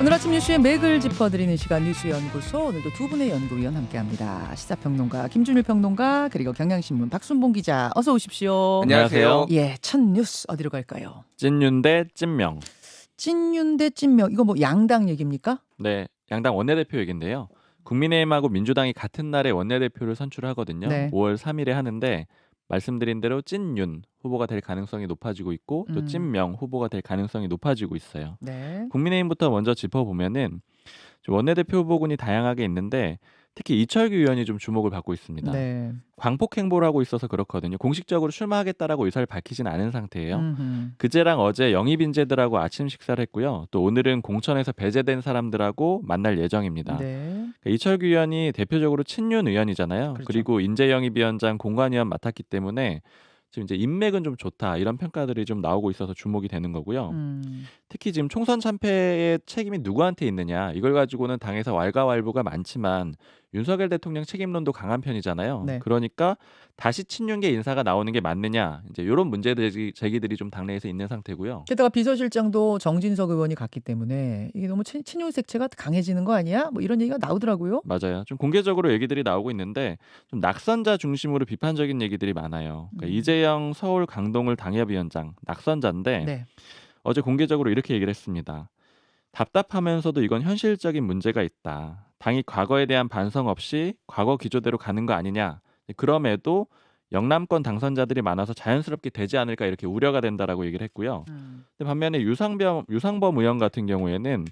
오늘 아침 뉴스의 맥을 짚어드리는 시간 뉴스연구소. 오늘도 두 분의 연구위원 함께합니다. 시사평론가 김준일 평론가 그리고 경향신문 박순봉 기자 어서 오십시오. 안녕하세요. 예, 첫 뉴스 어디로 갈까요? 찐윤 대 찐명. 찐윤 대 찐명. 이거 뭐 양당 얘기입니까? 네, 양당 원내대표 얘긴데요. 국민의힘하고 민주당이 같은 날에 원내대표를 선출하거든요. 네. 5월 3일에 하는데 말씀드린 대로 찐윤 후보가 될 가능성이 높아지고 있고 또 찐명 후보가 될 가능성이 높아지고 있어요. 네. 국민의힘부터 먼저 짚어보면은 원내대표 후보군이 다양하게 있는데 특히 이철규 의원이 좀 주목을 받고 있습니다. 네. 광폭 행보를 하고 있어서 그렇거든요. 공식적으로 출마하겠다라고 의사를 밝히진 않은 상태예요. 음흠. 그제랑 어제 영입 인재들하고 아침 식사를 했고요. 또 오늘은 공천에서 배제된 사람들하고 만날 예정입니다. 네. 그러니까 이철규 의원이 대표적으로 친윤 의원이잖아요. 그렇죠. 그리고 인재영입위원장 공관위원 맡았기 때문에 지금 이제 인맥은 좀 좋다 이런 평가들이 좀 나오고 있어서 주목이 되는 거고요. 특히 지금 총선 참패의 책임이 누구한테 있느냐 이걸 가지고는 당에서 왈가왈부가 많지만 윤석열 대통령 책임론도 강한 편이잖아요. 네. 그러니까 다시 친윤계 인사가 나오는 게 맞느냐 이제 이런 문제 제기들이 좀 당내에서 있는 상태고요. 게다가 비서실장도 정진석 의원이 갔기 때문에 이게 너무 친윤 색채가 강해지는 거 아니야? 뭐 이런 얘기가 나오더라고요. 맞아요. 좀 공개적으로 얘기들이 나오고 있는데 좀 낙선자 중심으로 비판적인 얘기들이 많아요. 그러니까 이재영 서울 강동을 당협위원장 낙선자인데 네. 어제 공개적으로 이렇게 얘기를 했습니다. 답답하면서도 이건 현실적인 문제가 있다. 당이 과거에 대한 반성 없이 과거 기조대로 가는 거 아니냐. 그럼에도 영남권 당선자들이 많아서 자연스럽게 되지 않을까 이렇게 우려가 된다라고 얘기를 했고요. 근데 반면에 유상범 의원 같은 경우에는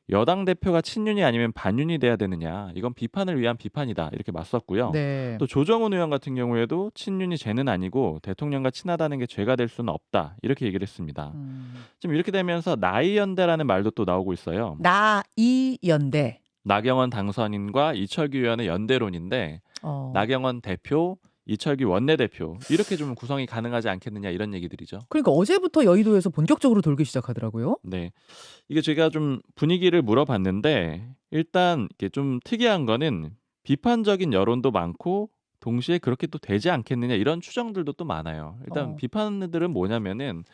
여당 대표가 친윤이 아니면 반윤이 돼야 되느냐. 이건 비판을 위한 비판이다. 이렇게 맞섰고요. 네. 또 조정훈 의원 같은 경우에도 친윤이 죄는 아니고 대통령과 친하다는 게 죄가 될 수는 없다. 이렇게 얘기를 했습니다. 지금 이렇게 되면서 나이연대라는 말도 또 나오고 있어요. 나이연대. 나경원 당선인과 이철규 의원의 연대론인데 나경원 대표, 이철규 원내대표 이렇게 좀 구성이 가능하지 않겠느냐 이런 얘기들이죠. 그러니까 어제부터 여의도에서 본격적으로 돌기 시작하더라고요. 네, 이게 제가 좀 분위기를 물어봤는데 일단 이게 좀 특이한 거는 비판적인 여론도 많고 동시에 그렇게 또 되지 않겠느냐 이런 추정들도 또 많아요. 일단 비판들은 뭐냐면은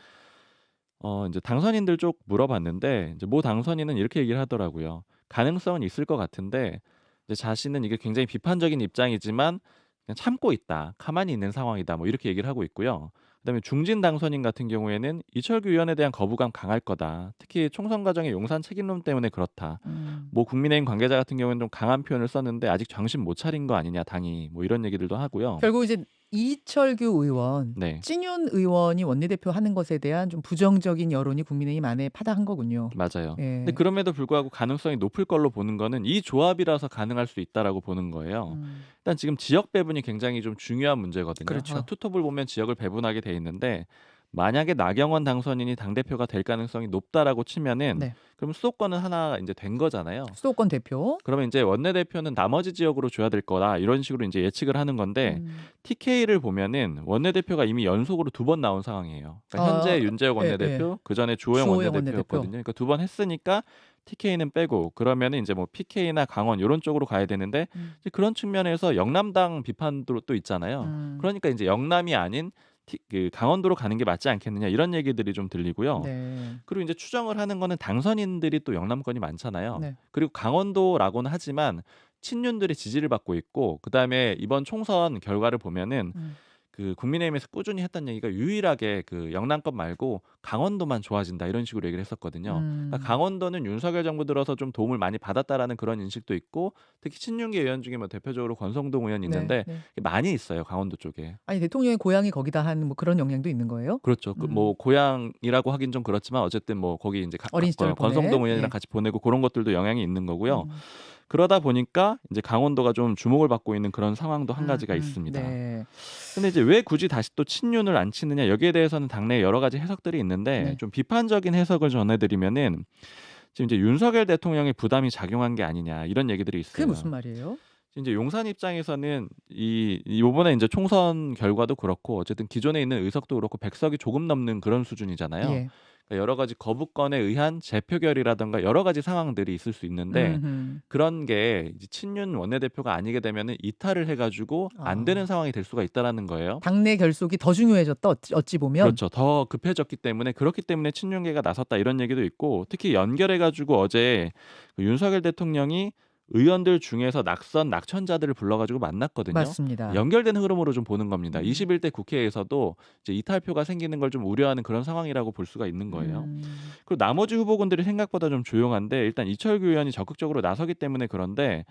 이제 당선인들 쪽 물어봤는데 이제 모 당선인은 이렇게 얘기를 하더라고요. 가능성은 있을 것 같은데 이제 자신은 이게 굉장히 비판적인 입장이지만 그냥 참고 있다. 가만히 있는 상황이다. 뭐 이렇게 얘기를 하고 있고요. 그다음에 중진 당선인 같은 경우에는 이철규 의원에 대한 거부감 강할 거다. 특히 총선 과정의 용산 책임론 때문에 그렇다. 뭐 국민의힘 관계자 같은 경우에는 좀 강한 표현을 썼는데 아직 정신 못 차린 거 아니냐 당이 뭐 이런 얘기들도 하고요. 결국 이제 이철규 의원, 네. 찐윤 의원이 원내대표 하는 것에 대한 좀 부정적인 여론이 국민의힘 안에 파다한 거군요. 맞아요. 예. 근데 그럼에도 불구하고 가능성이 높을 걸로 보는 거는 이 조합이라서 가능할 수 있다라고 보는 거예요. 일단 지금 지역 배분이 굉장히 좀 중요한 문제거든요. 그렇죠. 투톱을 보면 지역을 배분하게 돼 있는데 만약에 나경원 당선인이 당대표가 될 가능성이 높다라고 치면은 네. 그럼 수도권은 하나 이제 된 거잖아요. 수도권 대표. 그러면 이제 원내대표는 나머지 지역으로 줘야 될 거다 이런 식으로 이제 예측을 하는 건데 TK를 보면은 원내대표가 이미 연속으로 2번 나온 상황이에요. 그러니까 현재 윤재혁 원내대표, 그 전에 주호영 원내대표였거든요. 그러니까 2번 했으니까 TK는 빼고 그러면은 이제 뭐 PK나 강원 이런 쪽으로 가야 되는데 이제 그런 측면에서 영남당 비판도 또 있잖아요. 그러니까 이제 영남이 아닌 그 강원도로 가는 게 맞지 않겠느냐 이런 얘기들이 좀 들리고요. 네. 그리고 이제 추정을 하는 거는 당선인들이 또 영남권이 많잖아요. 네. 그리고 강원도라고는 하지만 친윤들의 지지를 받고 있고 그다음에 이번 총선 결과를 보면은 그 국민의힘에서 꾸준히 했던 얘기가 유일하게 그 영남권 말고 강원도만 좋아진다 이런 식으로 얘기를 했었거든요. 그러니까 강원도는 윤석열 정부 들어서 좀 도움을 많이 받았다라는 그런 인식도 있고 특히 친윤계 의원 중에 뭐 대표적으로 권성동 의원이 있는데 네. 많이 있어요 강원도 쪽에. 아니 대통령의 고향이 거기다 한 뭐 그런 영향도 있는 거예요? 그렇죠. 뭐 고향이라고 하긴 좀 그렇지만 어쨌든 뭐 거기 이제 어린 시절 권성동 의원이랑 예. 같이 보내고 그런 것들도 영향이 있는 거고요. 그러다 보니까 이제 강원도가 좀 주목을 받고 있는 그런 상황도 한 가지가 있습니다. 네. 근데 이제 왜 굳이 다시 또 친윤을 안 치느냐 여기에 대해서는 당내에 여러 가지 해석들이 있는데 네. 좀 비판적인 해석을 전해드리면은 지금 이제 윤석열 대통령의 부담이 작용한 게 아니냐 이런 얘기들이 있어요. 그게 무슨 말이에요? 이제 용산 입장에서는 요번에 이제 총선 결과도 그렇고 어쨌든 기존에 있는 의석도 그렇고 100석이 조금 넘는 그런 수준이잖아요. 예. 그러니까 여러 가지 거부권에 의한 재표결이라든가 여러 가지 상황들이 있을 수 있는데 음흠. 그런 게 이제 친윤 원내대표가 아니게 되면은 이탈을 해 가지고 안 되는 아. 상황이 될 수가 있다라는 거예요. 당내 결속이 더 중요해졌다 어찌 보면. 그렇죠. 더 급해졌기 때문에 그렇기 때문에 친윤계가 나섰다 이런 얘기도 있고 특히 연결해 가지고 어제 그 윤석열 대통령이 의원들 중에서 낙천자들을 불러 가지고 만났거든요. 맞습니다. 연결된 흐름으로 좀 보는 겁니다. 음. 21대 국회에서도 이제 이탈표가 생기는 걸 좀 우려하는 그런 상황이라고 볼 수가 있는 거예요. 음. 그리고 나머지 후보군들이 생각보다 좀 조용한데 일단 이철규 의원이 적극적으로 나서기 때문에 그런데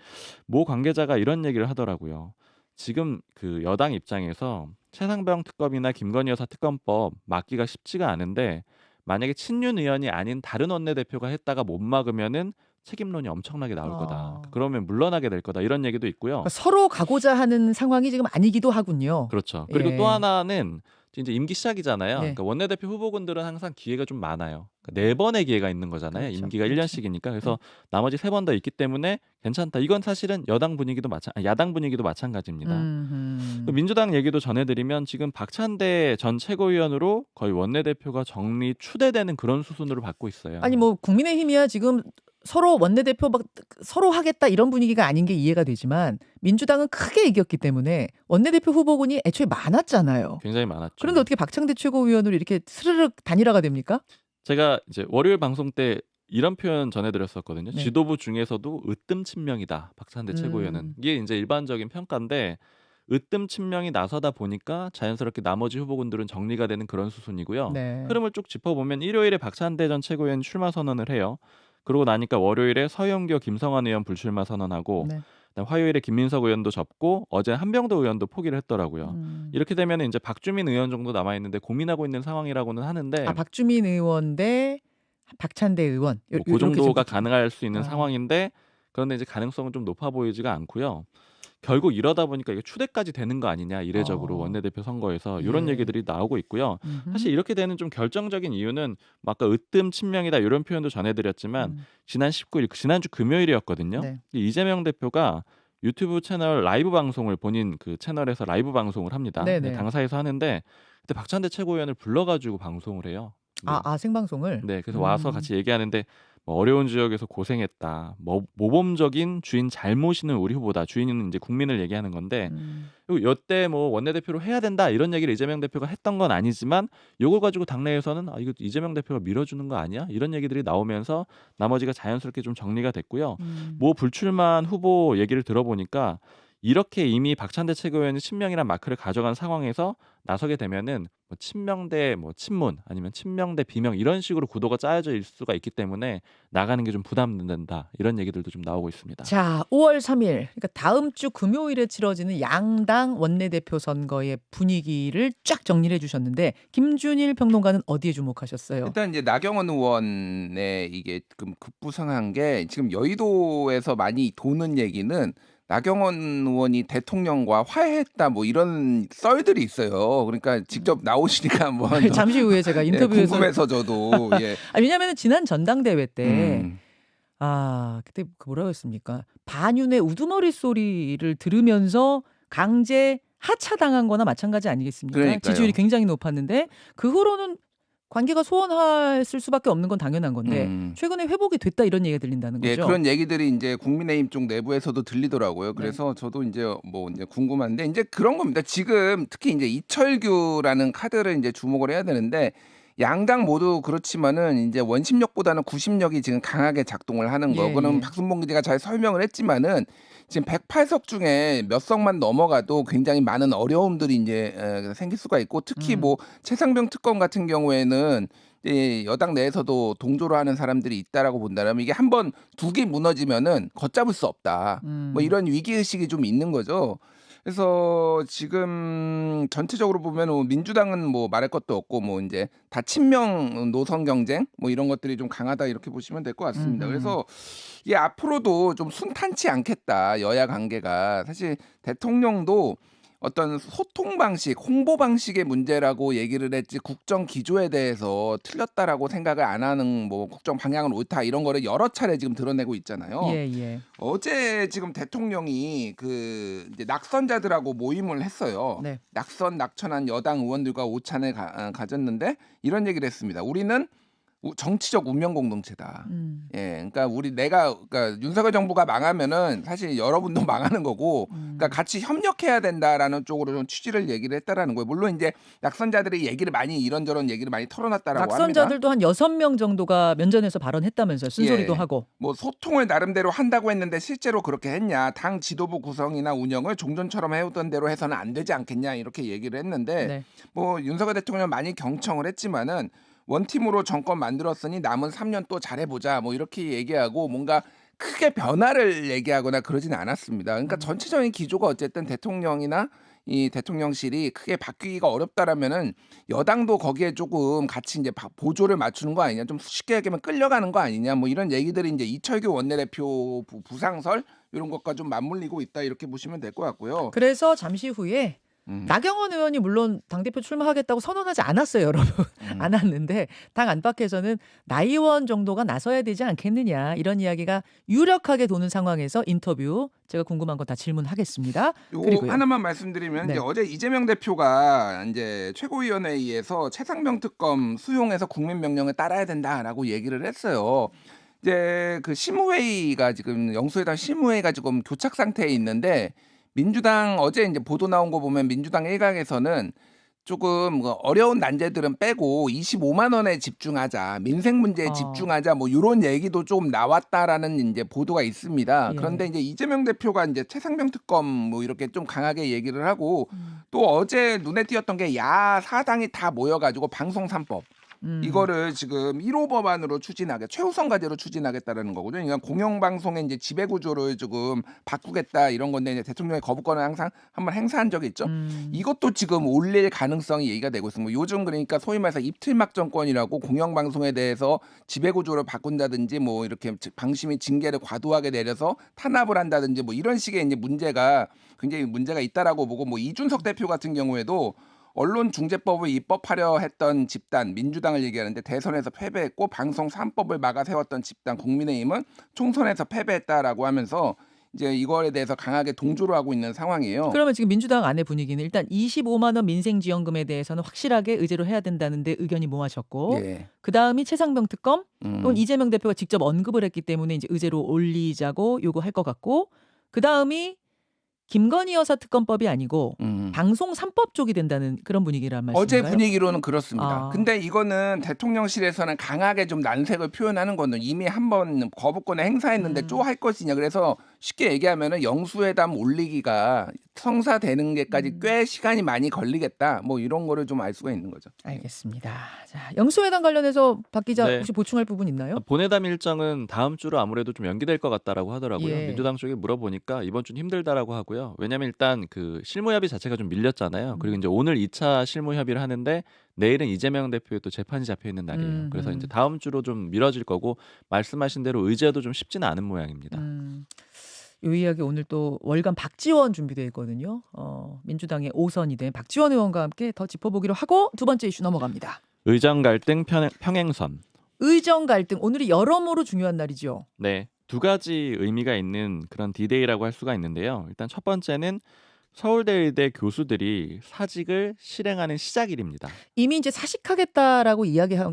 모 관계자가 이런 얘기를 하더라고요. 지금 그 여당 입장에서 최상병 특검이나 김건희 여사 특검법 막기가 쉽지가 않은데 만약에 친윤 의원이 아닌 다른 원내대표가 했다가 못 막으면은 책임론이 엄청나게 나올 거다. 그러면 물러나게 될 거다. 이런 얘기도 있고요. 그러니까 서로 가고자 하는 상황이 지금 아니기도 하군요. 그렇죠. 그리고 예. 또 하나는 이제 임기 시작이잖아요. 예. 그러니까 원내대표 후보군들은 항상 기회가 좀 많아요. 그러니까 4번의 기회가 있는 거잖아요. 그렇죠. 임기가 그렇죠. 1년씩이니까. 그래서 나머지 3번 더 있기 때문에 괜찮다. 이건 사실은 야당 분위기도 마찬가지입니다. 그 민주당 얘기도 전해드리면 지금 박찬대 전 최고위원으로 거의 원내대표가 정리 추대되는 그런 수순으로 받고 있어요. 아니 뭐 국민의힘이야 지금 서로 원내대표 막 서로 하겠다 이런 분위기가 아닌 게 이해가 되지만 민주당은 크게 이겼기 때문에 원내대표 후보군이 애초에 많았잖아요. 굉장히 많았죠. 그런데 어떻게 박창대 최고위원으로 이렇게 스르륵 단일화가 됩니까? 제가 이제 월요일 방송 때 이런 표현 전해드렸었거든요. 네. 지도부 중에서도 으뜸 친명이다. 박찬대 최고위원은. 이게 이제 일반적인 평가인데 으뜸 친명이 나서다 보니까 자연스럽게 나머지 후보군들은 정리가 되는 그런 수순이고요. 네. 흐름을 쭉 짚어보면 일요일에 박찬대 전 최고위원 출마 선언을 해요. 그러고 나니까 월요일에 서영교, 김성환 의원 불출마 선언하고 네. 그다음 화요일에 김민석 의원도 접고 어제 한병도 의원도 포기를 했더라고요. 이렇게 되면 이제 박주민 의원 정도 남아 있는데 고민하고 있는 상황이라고는 하는데 아 박주민 의원 대 박찬대 의원 뭐 그 이렇게 정도가 지금 가능할 수 있는 아. 상황인데 그런데 이제 가능성은 좀 높아 보이지가 않고요. 결국 이러다 보니까 이게 추대까지 되는 거 아니냐 이례적으로 원내대표 선거에서 이런 예. 얘기들이 나오고 있고요. 음흠. 사실 이렇게 되는 좀 결정적인 이유는 뭐 아까 으뜸 친명이다 이런 표현도 전해드렸지만 지난 19일 지난주 금요일이었거든요. 네. 이재명 대표가 유튜브 채널 라이브 방송을 본인 그 채널에서 라이브 방송을 합니다. 네네. 당사에서 하는데 그때 박찬대 최고위원을 불러가지고 방송을 해요. 네. 아 생방송을. 네, 그래서 와서 같이 얘기하는데 뭐 어려운 지역에서 고생했다. 뭐 모범적인 주인 잘 모시는 우리 후보다. 주인은 이제 국민을 얘기하는 건데 그리고 여태 뭐 원내대표로 해야 된다 이런 얘기를 이재명 대표가 했던 건 아니지만 요걸 가지고 당내에서는 아 이거 이재명 대표가 밀어주는 거 아니야? 이런 얘기들이 나오면서 나머지가 자연스럽게 좀 정리가 됐고요. 뭐 불출마한 후보 얘기를 들어보니까 이렇게 이미 박찬대 최고위원이 친명이란 마크를 가져간 상황에서 나서게 되면은 뭐 친명 대 뭐 친문 아니면 친명 대 비명 이런 식으로 구도가 짜여져 있을 수가 있기 때문에 나가는 게 좀 부담된다 이런 얘기들도 좀 나오고 있습니다. 자, 5월 3일 그러니까 다음 주 금요일에 치러지는 양당 원내대표 선거의 분위기를 쫙 정리를 해주셨는데 김준일 평론가는 어디에 주목하셨어요? 일단 이제 나경원 의원의 이게 지금 급부상한 게 지금 여의도에서 많이 도는 얘기는 나경원 의원이 대통령과 화해했다 뭐 이런 썰들이 있어요. 그러니까 직접 나오시니까 한번 잠시 후에 제가 인터뷰에서 궁금해서 저도 예. 왜냐하면 지난 전당대회 때 음. 그때 뭐라고 했습니까? 반윤의 우두머리 소리를 들으면서 강제 하차당한 거나 마찬가지 아니겠습니까? 그러니까요. 지지율이 굉장히 높았는데 그 후로는 관계가 소원했을 수밖에 없는 건 당연한 건데 최근에 회복이 됐다 이런 얘기가 들린다는 예, 거죠. 그런 얘기들이 이제 국민의힘 쪽 내부에서도 들리더라고요. 그래서 저도 이제 뭐 이제 궁금한데 이제 그런 겁니다. 지금 특히 이제 이철규라는 카드를 이제 주목을 해야 되는데 양당 모두 그렇지만은 이제 원심력보다는 구심력이 지금 강하게 작동을 하는 거. 예, 그럼 예. 박순봉 기자가 잘 설명을 했지만은 지금 108석 중에 몇 석만 넘어가도 굉장히 많은 어려움들이 이제 생길 수가 있고 특히 뭐 최상병 특검 같은 경우에는 이 여당 내에서도 동조를 하는 사람들이 있다라고 본다면 이게 한번 두 개 무너지면은 걷잡을 수 없다. 뭐 이런 위기 의식이 좀 있는 거죠. 그래서 지금 전체적으로 보면 민주당은 뭐 말할 것도 없고 뭐 이제 다 친명 노선 경쟁 뭐 이런 것들이 좀 강하다 이렇게 보시면 될 것 같습니다. 그래서 이게 앞으로도 좀 순탄치 않겠다 여야 관계가 사실 대통령도 어떤 소통 방식, 홍보 방식의 문제라고 얘기를 했지 국정 기조에 대해서 틀렸다라고 생각을 안 하는 뭐 국정 방향은 옳다 이런 거를 여러 차례 지금 드러내고 있잖아요. 예, 예. 어제 지금 대통령이 그 이제 낙선자들하고 모임을 했어요. 네. 낙천한 여당 의원들과 오찬을 가졌는데 이런 얘기를 했습니다. 우리는 정치적 운명 공동체다. 예, 그러니까 그러니까 윤석열 정부가 망하면은 사실 여러분도 망하는 거고, 그러니까 같이 협력해야 된다라는 쪽으로 좀 취지를 얘기를 했다라는 거예요. 물론 이제 낙선자들이 얘기를 많이 이런저런 얘기를 많이 털어놨다라고 합니다. 낙선자들도 한 6명 정도가 면전에서 발언했다면서요. 쓴소리도 예. 하고. 뭐 소통을 나름대로 한다고 했는데 실제로 그렇게 했냐? 당 지도부 구성이나 운영을 종전처럼 해오던 대로 해서는 안 되지 않겠냐? 이렇게 얘기를 했는데 네. 뭐 윤석열 대통령 많이 경청을 했지만은 원팀으로 정권 만들었으니 남은 3년 또 잘해보자 뭐 이렇게 얘기하고 뭔가 크게 변화를 얘기하거나 그러진 않았습니다. 그러니까 전체적인 기조가 어쨌든 대통령이나 이 대통령실이 크게 바뀌기가 어렵다라면은 여당도 거기에 조금 같이 이제 보조를 맞추는 거 아니냐, 좀 쉽게 얘기하면 끌려가는 거 아니냐, 뭐 이런 얘기들이 이제 이철규 원내대표 부상설 이런 것과 좀 맞물리고 있다 이렇게 보시면 될 것 같고요. 그래서 잠시 후에 나경원 의원이 물론 당대표 출마하겠다고 선언하지 않았어요, 여러분. 안 왔는데 당 안팎에서는 나 의원 정도가 나서야 되지 않겠느냐 이런 이야기가 유력하게 도는 상황에서 인터뷰 제가 궁금한 거 다 질문하겠습니다. 요거 그리고요. 하나만 말씀드리면 네. 이제 어제 이재명 대표가 이제 최고위원회의에서 최상병 특검 수용해서 국민 명령을 따라야 된다라고 얘기를 했어요. 이제 그 심의회의가 지금 영수회담 심의회의가 지금 교착 상태에 있는데 민주당 어제 이제 보도 나온 거 보면 민주당 일각에서는 조금 어려운 난제들은 빼고 25만 원에 집중하자, 민생 문제에 집중하자, 뭐 이런 얘기도 좀 나왔다라는 이제 보도가 있습니다. 예. 그런데 이제 이재명 대표가 이제 최상병 특검 뭐 이렇게 좀 강하게 얘기를 하고 또 어제 눈에 띄었던 게 야 사당이 다 모여가지고 방송 3법 이거를 지금 1호 법안으로 최우선 과제로 추진하겠다라는 거거든요. 그러니까 공영방송의 이제 지배 구조를 지금 바꾸겠다 이런 건데 이제 대통령의 거부권을 항상 한번 행사한 적이 있죠. 이것도 지금 올릴 가능성이 얘기가 되고 있습니다. 요즘 그러니까 소위 말해서 입틀막 정권이라고 공영방송에 대해서 지배 구조를 바꾼다든지 뭐 이렇게 방심이 징계를 과도하게 내려서 탄압을 한다든지 뭐 이런 식의 이제 굉장히 문제가 있다라고 보고 뭐 이준석 대표 같은 경우에도 언론중재법을 입법하려 했던 집단 민주당을 얘기하는데 대선에서 패배했고 방송 3법을 막아 세웠던 집단 국민의힘은 총선에서 패배했다라고 하면서 이제 이거에 대해서 강하게 동조를 하고 있는 상황이에요. 그러면 지금 민주당 안의 분위기는 일단 25만 원 민생지원금에 대해서는 확실하게 의제로 해야 된다는데 의견이 모아졌고 예. 그다음이 최상병 특검 또는 이재명 대표가 직접 언급을 했기 때문에 이제 의제로 올리자고 요구할 것 같고 그다음이 김건희 여사 특검법이 아니고 방송 3법 쪽이 된다는 그런 분위기란 말씀인가요? 어제 분위기로는 그렇습니다. 아. 근데 이거는 대통령실에서는 강하게 좀 난색을 표현하는 거는 이미 한번 거부권을 행사했는데 또 할 것이냐. 그래서 쉽게 얘기하면은 영수회담 올리기가 성사되는 게까지 꽤 시간이 많이 걸리겠다. 뭐 이런 거를 좀 알 수가 있는 거죠. 알겠습니다. 자, 영수회담 관련해서 박 기자 네. 혹시 보충할 부분 있나요? 본회담 일정은 다음 주로 아무래도 좀 연기될 것 같다라고 하더라고요. 예. 민주당 쪽에 물어보니까 이번 주는 힘들다라고 하고요. 왜냐하면 일단 그 실무협의 자체가 좀 밀렸잖아요. 그리고 이제 오늘 2차 실무협의를 하는데 내일은 이재명 대표의 또 재판이 잡혀 있는 날이에요. 그래서 이제 다음 주로 좀 미뤄질 거고 말씀하신 대로 의제도 좀 쉽지는 않은 모양입니다. 이 이야기 오늘 또 월간 박지원 준비되어 있거든요. 민주당의 5선이 된 박지원 의원과 함께 더 짚어보기로 하고 두 번째 이슈 넘어갑니다. 의정 갈등 평행선. 의정 갈등 오늘이 여러모로 중요한 날이죠. 네, 두 가지 의미가 있는 그런 디데이라고 할 수가 있는데요. 일단 첫 번째는 서울대 의대 교수들이 사직을 실행하는 시작일입니다. 이미 이제 사직하겠다라고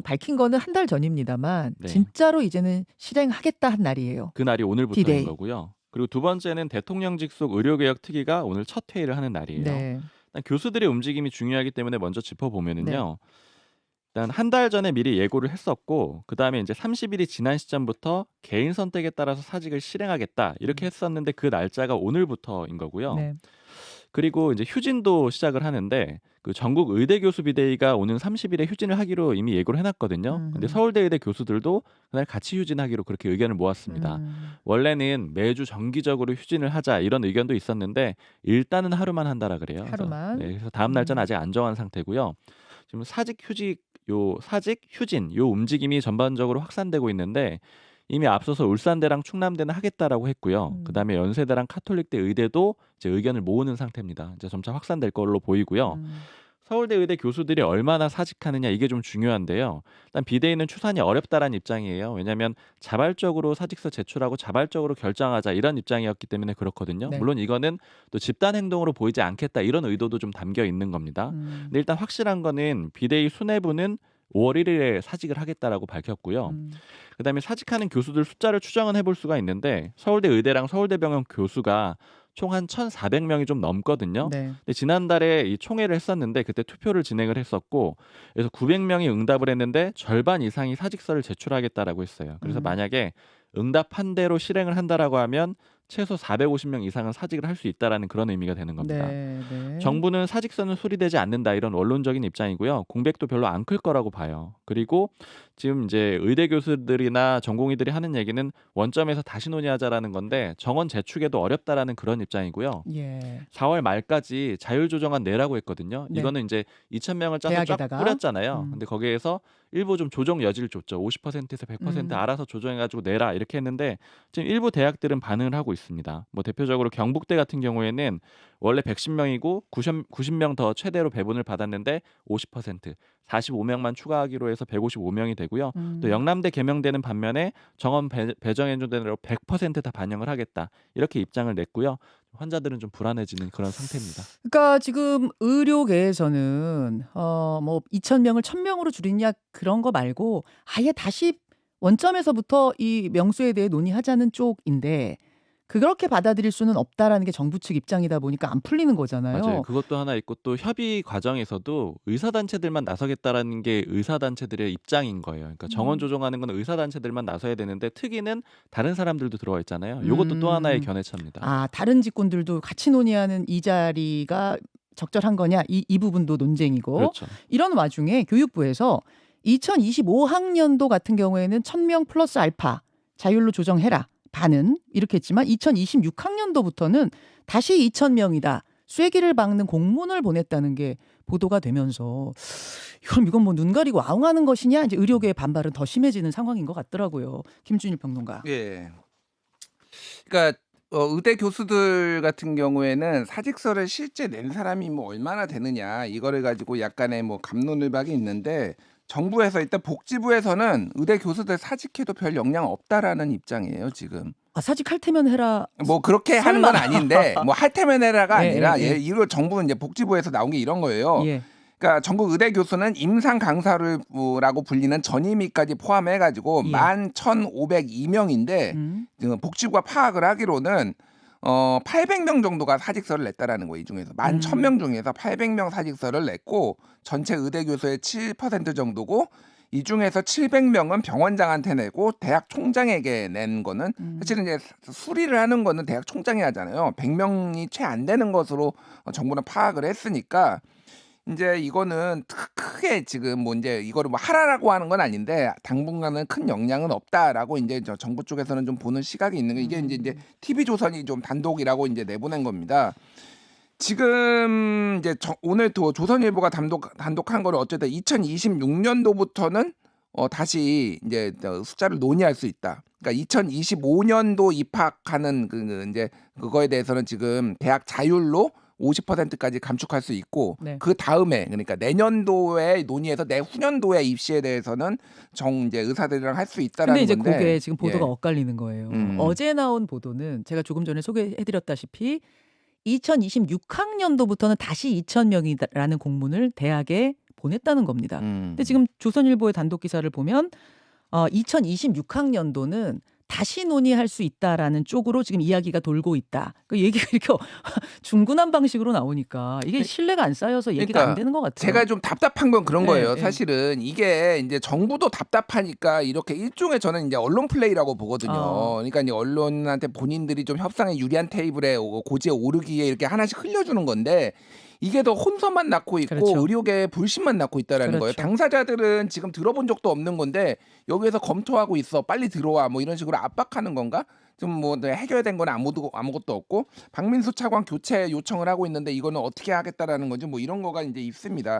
밝힌 거는 한 달 전입니다만 네. 진짜로 이제는 실행하겠다 한 날이에요. 그 날이 오늘부터인 디데이. 거고요. 그리고 두 번째는 대통령 직속 의료개혁 특위가 오늘 첫 회의를 하는 날이에요. 네. 일단 교수들의 움직임이 중요하기 때문에 먼저 짚어보면은요. 일단 한 달 전에 미리 예고를 했었고 그 다음에 이제 30일이 지난 시점부터 개인 선택에 따라서 사직을 실행하겠다 이렇게 했었는데 그 날짜가 오늘부터인 거고요. 네. 그리고 이제 휴진도 시작을 하는데 그 전국 의대 교수 비대위가 오는 30일에 휴진을 하기로 이미 예고를 해놨거든요. 근데 서울대 의대 교수들도 그날 같이 휴진하기로 그렇게 의견을 모았습니다. 원래는 매주 정기적으로 휴진을 하자 이런 의견도 있었는데 일단은 하루만 한다라 그래요. 하루만. 그래서 다음 날짜는 아직 안 정한 상태고요. 지금 사직 휴진 요 움직임이 전반적으로 확산되고 있는데 이미 앞서서 울산대랑 충남대는 하겠다라고 했고요. 음. 그다음에 연세대랑 카톨릭대 의대도 이제 의견을 모으는 상태입니다. 이제 점차 확산될 걸로 보이고요. 음. 서울대 의대 교수들이 얼마나 사직하느냐 이게 좀 중요한데요. 일단 비대위는 추산이 어렵다라는 입장이에요. 왜냐하면 자발적으로 사직서 제출하고 자발적으로 결정하자 이런 입장이었기 때문에 그렇거든요. 네. 물론 이거는 또 집단 행동으로 보이지 않겠다 이런 의도도 좀 담겨 있는 겁니다. 근데 일단 확실한 거는 비대위 수뇌부는 5월 1일에 사직을 하겠다라고 밝혔고요. 음. 그다음에 사직하는 교수들 숫자를 추정은 해볼 수가 있는데 서울대 의대랑 서울대병원 교수가 총 한 1,400명이 좀 넘거든요. 네. 근데 지난달에 이 총회를 했었는데 그때 투표를 진행을 했었고 그래서 900명이 응답을 했는데 절반 이상이 사직서를 제출하겠다라고 했어요. 그래서 음. 만약에 응답한 대로 실행을 한다라고 하면 최소 450명 이상은 사직을 할 수 있다라는 그런 의미가 되는 겁니다. 네. 네. 정부는 사직서는 수리되지 않는다 이런 원론적인 입장이고요. 공백도 별로 안 클 거라고 봐요. 그리고 지금 이제 의대 교수들이나 전공의들이 하는 얘기는 원점에서 다시 논의하자라는 건데 정원 재축에도 어렵다라는 그런 입장이고요. 예. 4월 말까지 자율조정안 내라고 했거든요. 네. 이거는 이제 2,000명을 짜서 쫙 대학에다가? 뿌렸잖아요. 근데 거기에서 일부 좀 조정 여지를 줬죠. 50%에서 100% 알아서 조정해가지고 내라 이렇게 했는데 지금 일부 대학들은 반응을 하고 있습니다. 뭐 대표적으로 경북대 같은 경우에는 원래 110명이고 90명 더 최대로 배분을 받았는데 50%, 45명만 추가하기로 해서 155명이 되고요. 또 영남대 개명되는 반면에 정원 배정해준 대로 100%다 반영을 하겠다. 이렇게 입장을 냈고요. 환자들은 좀 불안해지는 그런 상태입니다. 그러니까 지금 의료계에서는 뭐 2,000명을 1,000명으로 줄이냐 그런 거 말고 아예 다시 원점에서부터 이 명수에 대해 논의하자는 쪽인데 그렇게 받아들일 수는 없다라는 게 정부 측 입장이다 보니까 안 풀리는 거잖아요. 맞아요. 그것도 하나 있고 또 협의 과정에서도 의사단체들만 나서겠다라는 게 의사단체들의 입장인 거예요. 그러니까 정원 조정하는 건 의사단체들만 나서야 되는데 특위는 다른 사람들도 들어와 있잖아요. 이것도 또 하나의 견해차입니다. 아, 다른 직군들도 같이 논의하는 이 자리가 적절한 거냐 이 부분도 논쟁이고 그렇죠. 이런 와중에 교육부에서 2025학년도 같은 경우에는 1,000명 플러스 알파 자율로 조정해라. 반은 이렇게 했지만 2026학년도부터는 다시 2,000명이다. 쐐기를 박는 공문을 보냈다는 게 보도가 되면서 이건 뭐 눈 가리고 아웅하는 것이냐 이제 의료계의 반발은 더 심해지는 상황인 것 같더라고요. 김준일 평론가. 예. 그러니까 의대 교수들 같은 경우에는 사직서를 실제 낸 사람이 뭐 얼마나 되느냐 이거를 가지고 약간의 뭐 갑론을박이 있는데 정부에서 일단 복지부에서는 의대 교수들 사직해도 별 영향 없다라는 입장이에요 지금. 아, 사직할 테면 해라. 뭐 그렇게 하는 건 아닌데 뭐 할 테면 해라가 예, 아니라 예, 예. 이거 정부는 이제 복지부에서 나온 게 이런 거예요. 예. 그러니까 전국 의대 교수는 임상 강사라고 불리는 전임의까지 포함해가지고 예. 11,502명인데 복지부가 파악을 하기로는 800명 정도가 사직서를 냈다라는 거예요. 이 중에서 11,000명 중에서 800명 사직서를 냈고 전체 의대 교수의 7% 정도고 이 중에서 700명은 병원장한테 내고 대학 총장에게 낸 거는 사실은 이제 수리를 하는 거는 대학 총장이 하잖아요. 100명이 채 안 되는 것으로 정부는 파악을 했으니까 이제 이거는 크게 지금 뭐 이제 이거를 뭐 하라라고 하는 건 아닌데 당분간은 큰 영향은 없다라고 이제 저 정부 쪽에서는 좀 보는 시각이 있는 게 이게 이제 TV조선이 좀 단독이라고 이제 내보낸 겁니다. 지금 이제 오늘 또 조선일보가 단독한 거를 어쨌든 2026년도부터는 다시 이제 숫자를 논의할 수 있다. 그러니까 2025년도 입학하는 이제 그거에 대해서는 지금 대학 자율로 50%까지 감축할 수 있고 네. 그 다음에 그러니까 내년도에 논의해서 내후년도에 입시에 대해서는 이제 의사들이랑 할 수 있다라는 근데 이제 건데 그게 지금 보도가 예. 엇갈리는 거예요. 음. 어제 나온 보도는 제가 조금 전에 소개해드렸다시피 2026학년도부터는 다시 2,000명이라는 공문을 대학에 보냈다는 겁니다. 근데 지금 조선일보의 단독 기사를 보면 2026학년도는 다시 논의할 수 있다라는 쪽으로 지금 이야기가 돌고 있다. 그 얘기가 이렇게 중구난 방식으로 나오니까 이게 신뢰가 안 쌓여서 얘기가 그러니까 안 되는 것 같아요. 제가 좀 답답한 건 그런 네, 거예요. 네. 사실은 이게 이제 정부도 답답하니까 이렇게 일종의 저는 이제 언론 플레이라고 보거든요. 그러니까 이제 언론한테 본인들이 좀 협상에 유리한 테이블에 고지에 오르기에 이렇게 하나씩 흘려주는 건데 이게 더 혼선만 낳고 있고 그렇죠. 의료계에 불신만 낳고 있다라는 거예요. 그렇죠. 당사자들은 지금 들어본 적도 없는 건데 여기에서 검토하고 있어. 빨리 들어와. 뭐 이런 식으로 압박하는 건가? 좀 뭐 해결된 건 아무것도 없고 박민수 차관 교체 요청을 하고 있는데 이거는 어떻게 하겠다라는 건지 뭐 이런 거가 이제 있습니다.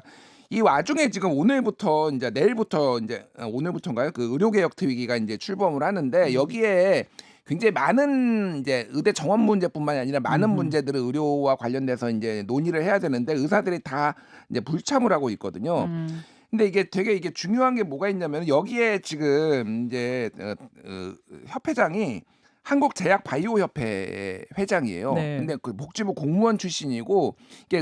이 와중에 지금 오늘부터 이제 내일부터 이제 오늘부터인가요? 그 의료개혁 특위가 이제 출범을 하는데 여기에 굉장히 많은 이제 의대 정원 문제뿐만이 아니라 많은 문제들을 의료와 관련돼서 이제 논의를 해야 되는데 의사들이 다 이제 불참을 하고 있거든요. 근데 이게 되게 이게 중요한 게 뭐가 있냐면 여기에 지금 이제 협회장이 한국제약바이오협회 회장이에요. 네. 근데 그 복지부 공무원 출신이고 이게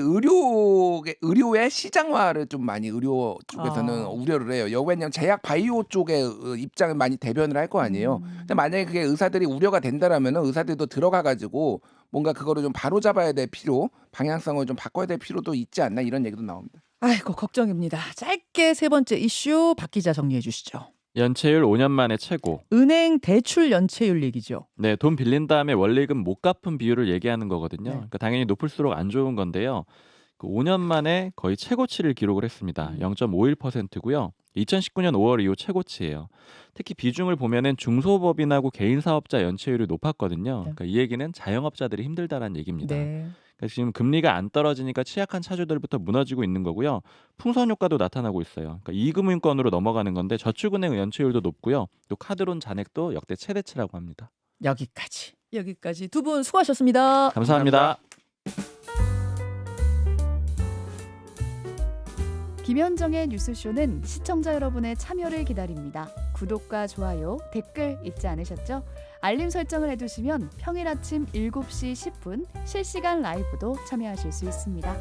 의료의 시장화를 좀 많이 의료 쪽에서는 우려를 해요. 왜냐면 제약 바이오 쪽의 입장을 많이 대변을 할 거 아니에요. 근데 만약에 그게 의사들이 우려가 된다라면은 의사들도 들어가 가지고 뭔가 그거를 좀 바로잡아야 될 방향성을 좀 바꿔야 될 필요도 있지 않나 이런 얘기도 나옵니다. 아이고 걱정입니다. 짧게 세 번째 이슈 박 기자 정리해 주시죠. 연체율 5년 만에 최고. 은행 대출 연체율 얘기죠. 네, 돈 빌린 다음에 원리금 못 갚은 비율을 얘기하는 거거든요. 네. 그러니까 당연히 높을수록 안 좋은 건데요. 그 5년 만에 거의 최고치를 기록을 했습니다. 0.51%고요. 2019년 5월 이후 최고치예요. 특히 비중을 보면은 중소법인하고 개인 사업자 연체율이 높았거든요. 그러니까 이 얘기는 자영업자들이 힘들다라는 얘기입니다. 네. 그러니까 지금 금리가 안 떨어지니까 취약한 차주들부터 무너지고 있는 거고요. 풍선 효과도 나타나고 있어요. 그러니까 이금융권으로 넘어가는 건데 저축은행 연체율도 높고요. 또 카드론 잔액도 역대 최대치라고 합니다. 여기까지 두 분 수고하셨습니다. 감사합니다. 김현정의 뉴스쇼는 시청자 여러분의 참여를 기다립니다. 구독과 좋아요, 댓글 잊지 않으셨죠? 알림 설정을 해두시면 평일 아침 7시 10분 실시간 라이브도 참여하실 수 있습니다.